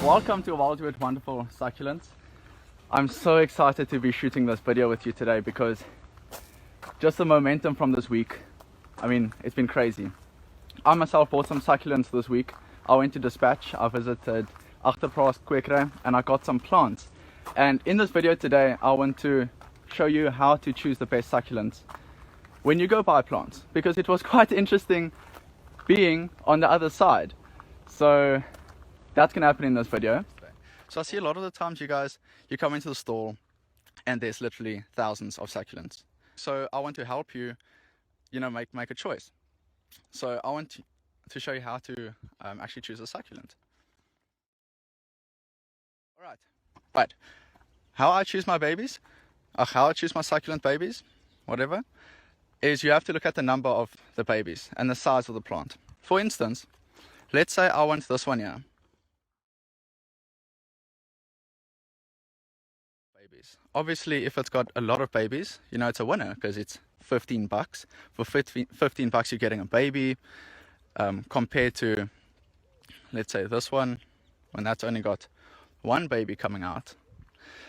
Welcome to Wild with Wonderful Succulents. I'm so excited to be shooting this video with you today because just the momentum from this week, I mean, it's been crazy. I myself bought some succulents this week. I went to Dispatch, I visited Agterplaas Kwekerij, and I got some plants. And in this video today, I want to show you how to choose the best succulents when you go buy plants, because it was quite interesting being on the other side. So that's gonna happen in this video. So I see a lot of the times you come into the store and there's literally thousands of succulents. So I want to help you, make a choice. So I want to show you how to actually choose a succulent. Right. How I choose my babies, or how I choose my succulent babies, whatever, is you have to look at the number of the babies and the size of the plant. For instance, let's say I want this one here. Obviously, if it's got a lot of babies, it's a winner because it's $15. For $15 you're getting a baby, compared to, let's say, this one, when that's only got one baby coming out,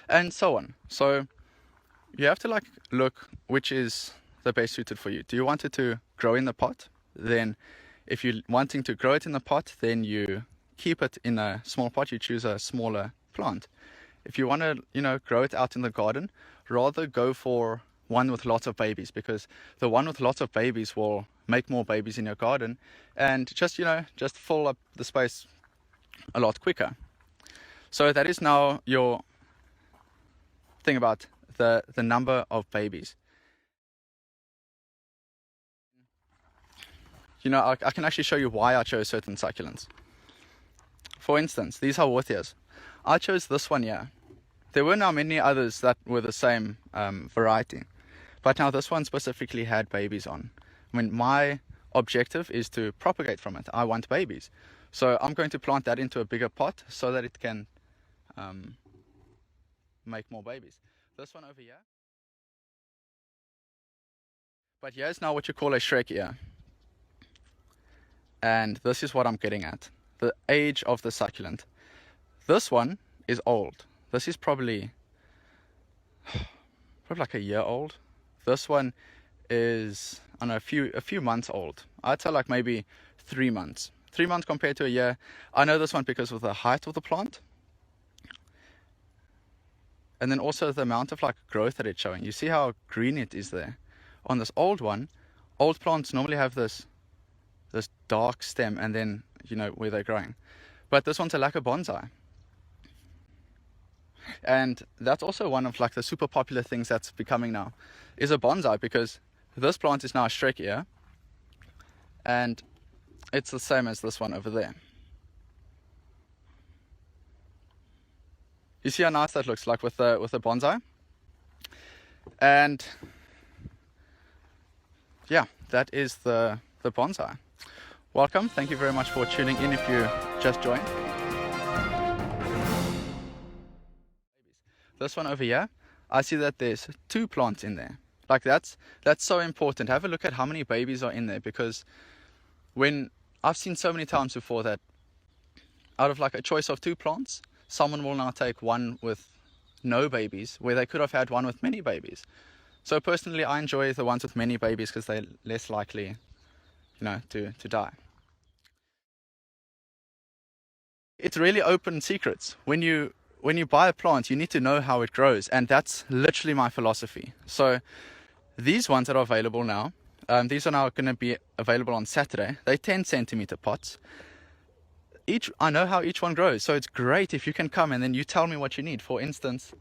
and so on. So you have to look which is the best suited for you. Do you want it to grow in the pot? Then if you're wanting to grow it in the pot, then you keep it in a small pot. You choose a smaller plant. If you want to, grow it out in the garden, rather go for one with lots of babies, because the one with lots of babies will make more babies in your garden and just fill up the space a lot quicker. So that is now your thing about the number of babies. I can actually show you why I chose certain succulents. For instance, these are Warthias. I chose this one here. There were now many others that were the same variety, but now this one specifically had babies on. I mean, my objective is to propagate from it. I want babies. So I'm going to plant that into a bigger pot so that it can make more babies. This one over here. But here's now what you call a Shrek ear. And this is what I'm getting at. The age of the succulent. This one is old. This is probably like a year old. This one is, I don't know, a few months old. I'd say like maybe 3 months. 3 months compared to a year. I know this one because of the height of the plant. And then also the amount of growth that it's showing. You see how green it is there. On this old one, old plants normally have this dark stem and then, where they're growing. But this one's a lacquer bonsai. And that's also one of the super popular things that's becoming now, is a bonsai, because this plant is now a Shrek ear, and it's the same as this one over there. You see how nice that looks with the bonsai? And yeah, that is the bonsai. Welcome, thank you very much for tuning in if you just joined. This one over here, I see that there's 2 plants in there. That's so important. Have a look at how many babies are in there, because when I've seen so many times before that out of a choice of 2 plants, someone will now take one with no babies where they could have had one with many babies. So personally, I enjoy the ones with many babies because they're less likely, to die. It's really open secrets. When you buy a plant, you need to know how it grows, and that's literally my philosophy. So these ones that are available now, these are now going to be available on Saturday. They're 10 centimeter pots. I know how each one grows, so it's great if you can come and then you tell me what you need. For instance,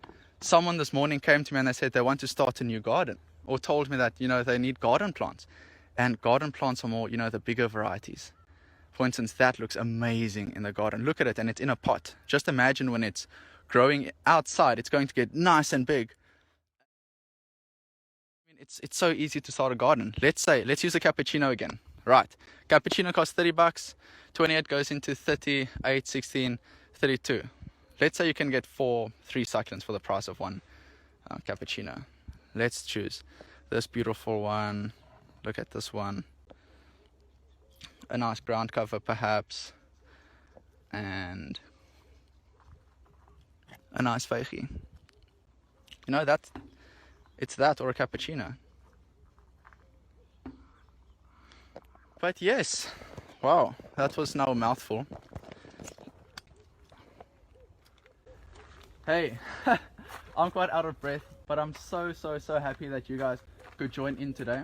someone this morning came to me and they said they want to start a new garden, or told me that they need garden plants, and garden plants are more the bigger varieties. For instance, that looks amazing in the garden. Look at it, and it's in a pot. Just imagine when it's growing outside, it's going to get nice and big. I mean, it's so easy to start a garden. Let's use a cappuccino again. Right, cappuccino costs $30. 28 goes into 30, 8, 16, 32. Let's say you can get 3 succulents for the price of one cappuccino. Let's choose this beautiful one. Look at this one. A nice ground cover perhaps, and a nice veggie. You know, it's that or a cappuccino. But yes, wow, that was now a mouthful. Hey, I'm quite out of breath, but I'm so happy that you guys could join in today.